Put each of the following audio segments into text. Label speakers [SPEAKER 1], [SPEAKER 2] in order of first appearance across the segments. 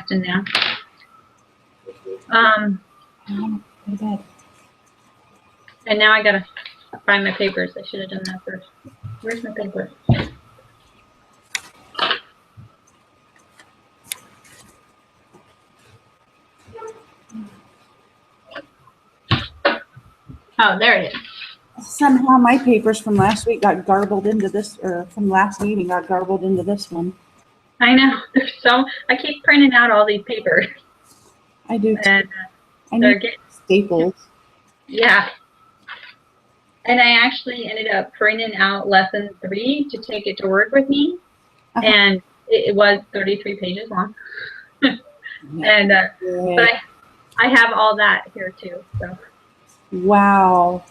[SPEAKER 1] Austin now. And now I gotta find my papers. I should have done that first. Where's my paper? Oh, there it is.
[SPEAKER 2] Somehow my papers from last week got garbled into this, or from last meeting got garbled into this one.
[SPEAKER 1] I know. There's so, I keep printing out all these papers.
[SPEAKER 2] I do too.
[SPEAKER 1] And
[SPEAKER 2] I
[SPEAKER 1] they're
[SPEAKER 2] need
[SPEAKER 1] getting,
[SPEAKER 2] staples.
[SPEAKER 1] yeah. And I actually ended up printing out lesson 3 to take it to work with me. And it was 33 pages long. And but I have all that here too. So.
[SPEAKER 2] Wow.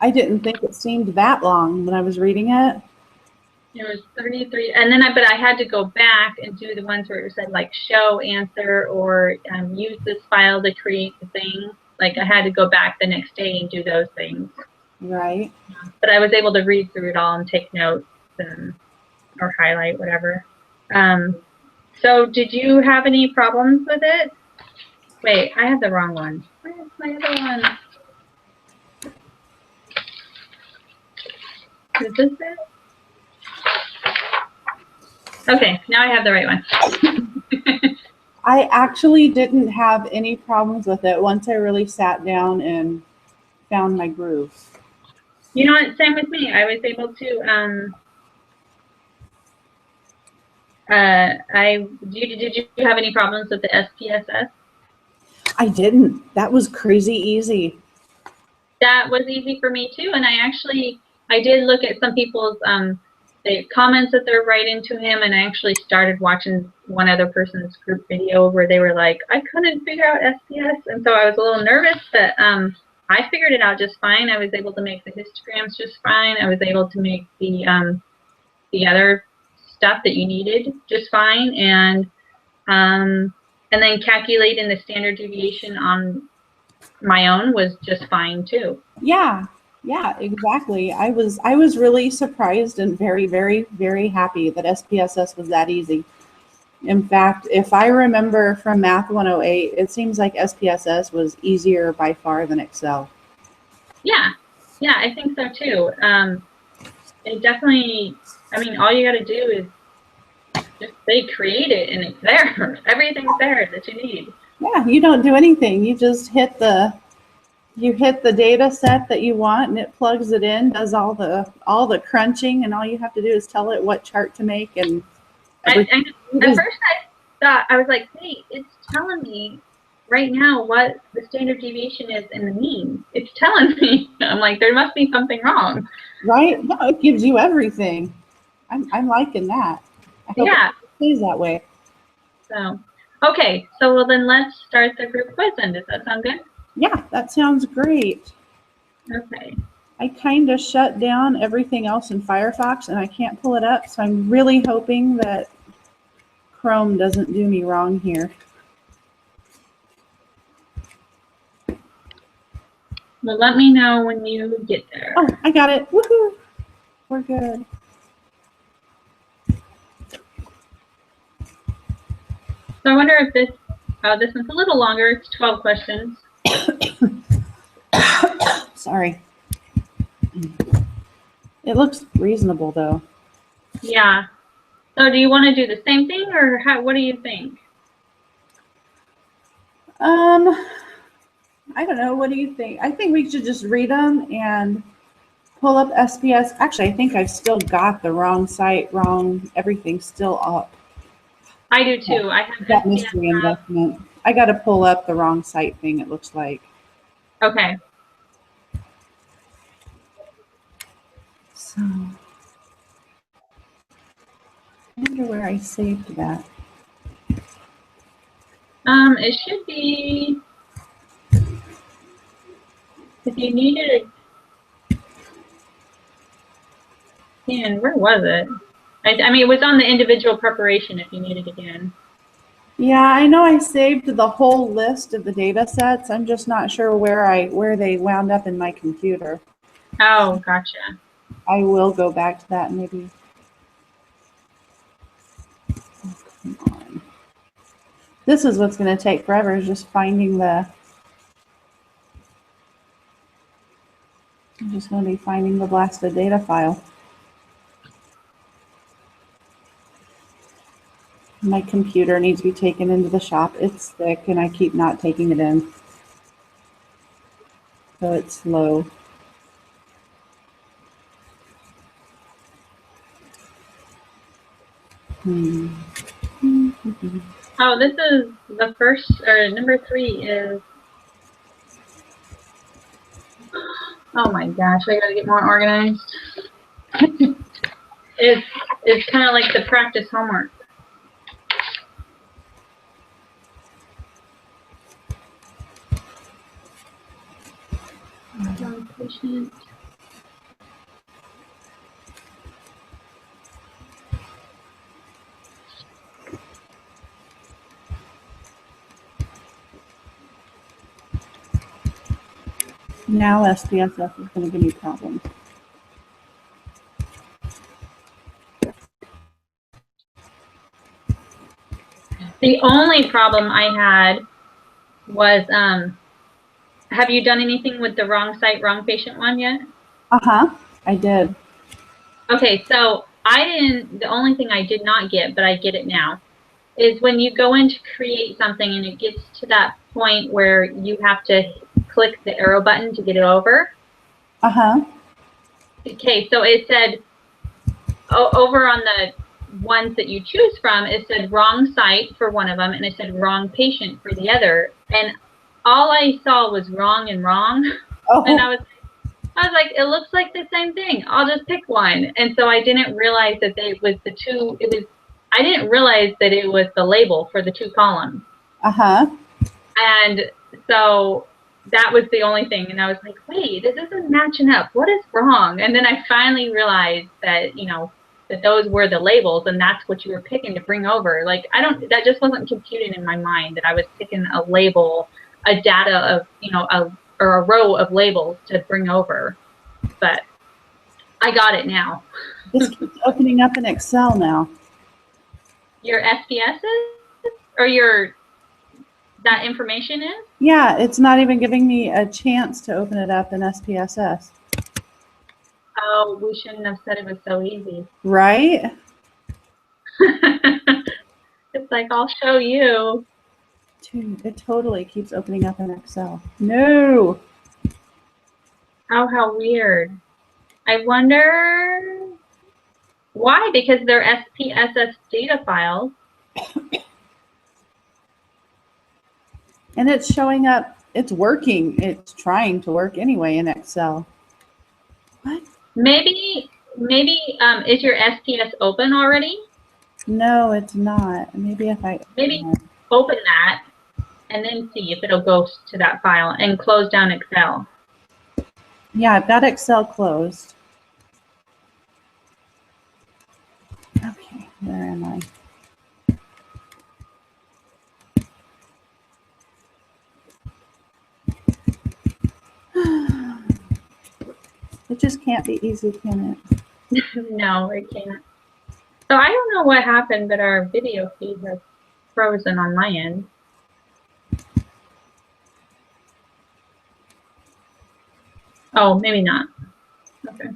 [SPEAKER 2] I didn't think it seemed that long when I was reading it.
[SPEAKER 1] It was 33, and then but I had to go back and do the ones where it said like show answer or use this file to create the thing. Like I had to go back the next day and do those things.
[SPEAKER 2] Right.
[SPEAKER 1] But I was able to read through it all and take notes and or highlight whatever. So did you have any problems with it? Wait, I have the wrong one. Where's my other one? Is this it? Okay, now I have the right one.
[SPEAKER 2] I actually didn't have any problems with it once I really sat down and found my groove.
[SPEAKER 1] You know what? Same with me. I was able to. Did you have any problems with the SPSS?
[SPEAKER 2] I didn't. That was crazy easy.
[SPEAKER 1] That was easy for me too, and I did look at some people's the comments that they're writing to him, and I actually started watching one other person's group video where they were like, I couldn't figure out SPS, and so I was a little nervous, but I figured it out just fine. I was able to make the histograms just fine. I was able to make the other stuff that you needed just fine, and then calculating the standard deviation on my own was just fine too.
[SPEAKER 2] Yeah. Yeah, exactly. I was really surprised and very, very, very happy that SPSS was that easy. In fact, if I remember from Math 108, it seems like SPSS was easier by far than Excel.
[SPEAKER 1] Yeah, I think so too. It definitely, I mean, all you got to do is just say create it and it's there. Everything's there that you need.
[SPEAKER 2] Yeah, you don't do anything. You just hit the data set that you want and it plugs it in, does all the crunching, and all you have to do is tell it what chart to make. And
[SPEAKER 1] at first I thought, I was like, hey, it's telling me right now what the standard deviation is in the mean. It's telling me. I'm like, there must be something wrong.
[SPEAKER 2] Right? No, it gives you everything. I'm liking that. I hope it stays that way.
[SPEAKER 1] So, okay. So, well, then let's start the group quiz then. Does that sound good?
[SPEAKER 2] Yeah, that sounds great.
[SPEAKER 1] Okay.
[SPEAKER 2] I kind of shut down everything else in Firefox and I can't pull it up, so I'm really hoping that Chrome doesn't do me wrong here.
[SPEAKER 1] Well, let me know when you get there.
[SPEAKER 2] Oh, I got it. Woohoo! We're good.
[SPEAKER 1] So I wonder if this one's a little longer. It's 12 questions.
[SPEAKER 2] Sorry. It looks reasonable though.
[SPEAKER 1] Yeah. So do you want to do the same thing, or what do you think?
[SPEAKER 2] I don't know. What do you think? I think we should just read them and pull up SPS. Actually, I think I've still got the wrong site, everything's still up.
[SPEAKER 1] I do too. I have
[SPEAKER 2] that mystery investment. I got to pull up the wrong site thing, it looks like.
[SPEAKER 1] Okay.
[SPEAKER 2] So, I wonder where I saved that.
[SPEAKER 1] It should be, if you needed it again, where was it? I mean, it was on the individual preparation if you need it again.
[SPEAKER 2] Yeah, I know I saved the whole list of the data sets. I'm just not sure where they wound up in my computer.
[SPEAKER 1] Oh, gotcha.
[SPEAKER 2] I will go back to that maybe. Oh, come on. This is what's going to take forever, is just finding the, I'm just going to be finding the blasted data file. My computer needs to be taken into the shop. It's thick and I keep not taking it in. So it's slow.
[SPEAKER 1] Oh, this is the first, or number 3 is, oh my gosh, I gotta get more organized. It's kind of like the practice homework. Patient.
[SPEAKER 2] Now SPSS is going to give me problems.
[SPEAKER 1] The only problem I had was, have you done anything with the wrong site, wrong patient one yet?
[SPEAKER 2] Uh-huh, I did.
[SPEAKER 1] Okay, so the only thing I did not get, but I get it now, is when you go in to create something and it gets to that point where you have to click the arrow button to get it over.
[SPEAKER 2] Uh-huh.
[SPEAKER 1] Okay, so it said, over on the ones that you choose from, it said wrong site for one of them, and it said wrong patient for the other. And all I saw was wrong and wrong.
[SPEAKER 2] Oh.
[SPEAKER 1] And I was like, it looks like the same thing. I'll just pick one. And so I didn't realize that I didn't realize that it was the label for the 2 columns.
[SPEAKER 2] Uh-huh.
[SPEAKER 1] And so that was the only thing. And I was like, wait, this isn't matching up. What is wrong? And then I finally realized that, that those were the labels, and that's what you were picking to bring over. Like, that just wasn't computing in my mind that I was picking a label, a data of, or a row of labels to bring over. But I got it now.
[SPEAKER 2] This keeps opening up in Excel now.
[SPEAKER 1] Your SPSs? Or that information is?
[SPEAKER 2] Yeah, it's not even giving me a chance to open it up in SPSS.
[SPEAKER 1] Oh, we shouldn't have said it was so easy.
[SPEAKER 2] Right?
[SPEAKER 1] It's like, I'll show you.
[SPEAKER 2] Dude, it totally keeps opening up in Excel. No.
[SPEAKER 1] Oh, how weird. I wonder why, because they're SPSS data files.
[SPEAKER 2] And it's showing up, it's working. It's trying to work anyway in Excel. What?
[SPEAKER 1] Maybe is your SPS open already?
[SPEAKER 2] No, it's not. Maybe if I
[SPEAKER 1] open that and then see if it'll go to that file and close down Excel.
[SPEAKER 2] Yeah, I've got Excel closed. Okay, where am I? It just can't be easy, can
[SPEAKER 1] it? No, it can't. So I don't know what happened, but our video feed has frozen on my end. Oh, maybe not. Okay.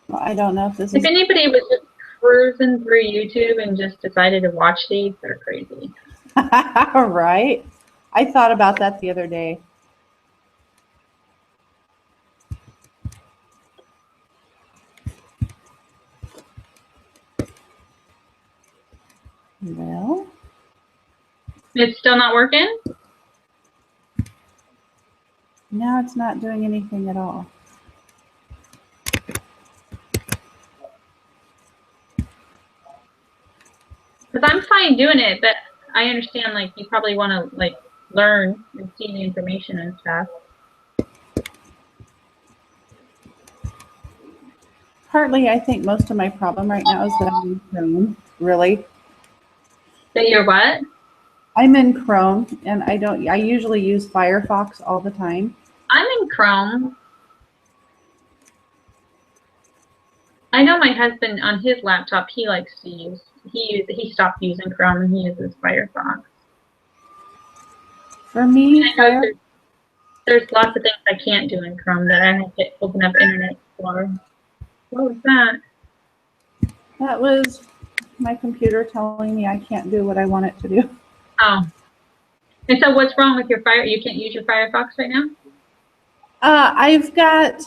[SPEAKER 2] Well, I don't know if this
[SPEAKER 1] is... If anybody was just cruising through YouTube and just decided to watch these, they're crazy.
[SPEAKER 2] Right? I thought about that the other day. Well,
[SPEAKER 1] it's still not working?
[SPEAKER 2] No, it's not doing anything at all.
[SPEAKER 1] Because I'm fine doing it, but I understand, like, you probably want to, like, learn and see the information and stuff.
[SPEAKER 2] Partly, I think most of my problem right now is that I'm in Chrome, really.
[SPEAKER 1] That you're what?
[SPEAKER 2] I'm in Chrome, and I usually use Firefox all the time.
[SPEAKER 1] I'm in Chrome. I know my husband, on his laptop, he likes to use he stopped using Chrome and he uses Firefox.
[SPEAKER 2] For me,
[SPEAKER 1] I know there's lots of things I can't do in Chrome that I have to open up Internet Explorer. What was that?
[SPEAKER 2] that was my computer telling me I can't do what I want it to do.
[SPEAKER 1] Oh. And so what's wrong with your you can't use your Firefox right now?
[SPEAKER 2] I've got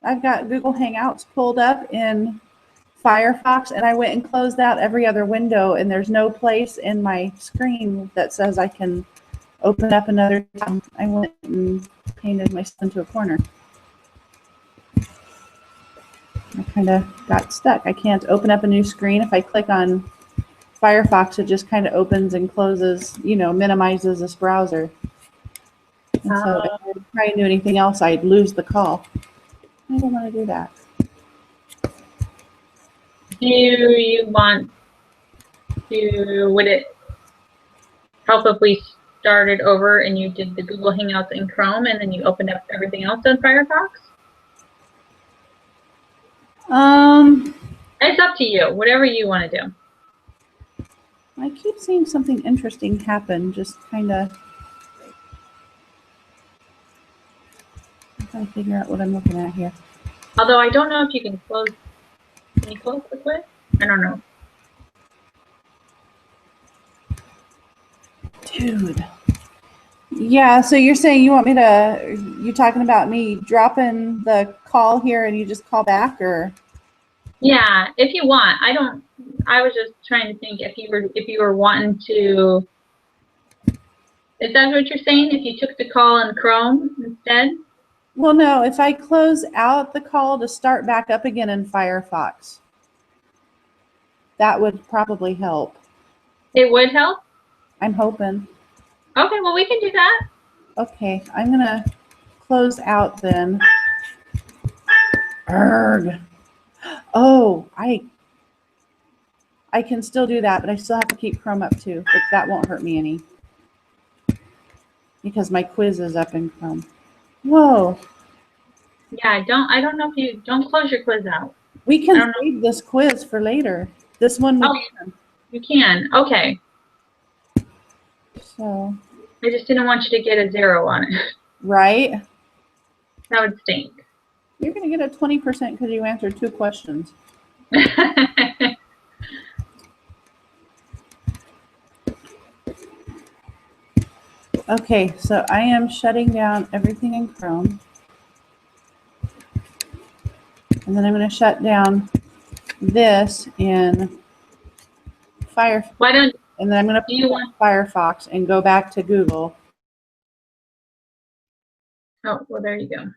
[SPEAKER 2] I've got Google Hangouts pulled up in Firefox, and I went and closed out every other window, and there's no place in my screen that says I can open up another tab. I went and painted myself into a corner. I kind of got stuck. I can't open up a new screen. If I click on Firefox, it just kind of opens and closes, minimizes this browser. And so if I try and do anything else, I'd lose the call. I don't want to do that.
[SPEAKER 1] Do you want to, would it help if we started over and you did the Google Hangouts in Chrome and then you opened up everything else in Firefox? It's up to you, whatever you want to do.
[SPEAKER 2] I keep seeing something interesting happen, just kind of. I'm trying to figure out what I'm looking at here.
[SPEAKER 1] Although I don't know if you can close. Can you close the quiz? I don't know.
[SPEAKER 2] Dude. Yeah, so you're saying you want me to, you talking about me dropping the call here and you just call back, or?
[SPEAKER 1] Yeah, if you want. I was just trying to think if you were wanting to, is that what you're saying? If you took the call in Chrome instead?
[SPEAKER 2] Well, no, if I close out the call to start back up again in Firefox, that would probably help.
[SPEAKER 1] It would help?
[SPEAKER 2] I'm hoping.
[SPEAKER 1] Okay, well, we can do that.
[SPEAKER 2] Okay, I'm going to close out then. Erg. Oh, I can still do that, but I still have to keep Chrome up too, but that won't hurt me any because my quiz is up in Chrome. Whoa.
[SPEAKER 1] Yeah, I don't know if you, don't close your quiz out.
[SPEAKER 2] We can save this quiz for later. This one we can.
[SPEAKER 1] You can, okay.
[SPEAKER 2] So.
[SPEAKER 1] I just didn't want you to get a 0 on it.
[SPEAKER 2] Right?
[SPEAKER 1] That would stink.
[SPEAKER 2] You're going to get a 20% because you answered 2 questions. Okay, so I am shutting down everything in Chrome. And then I'm going to shut down this in Firefox.
[SPEAKER 1] Why don't
[SPEAKER 2] and then I'm going to put Firefox and go back to Google.
[SPEAKER 1] Oh, well, there you go.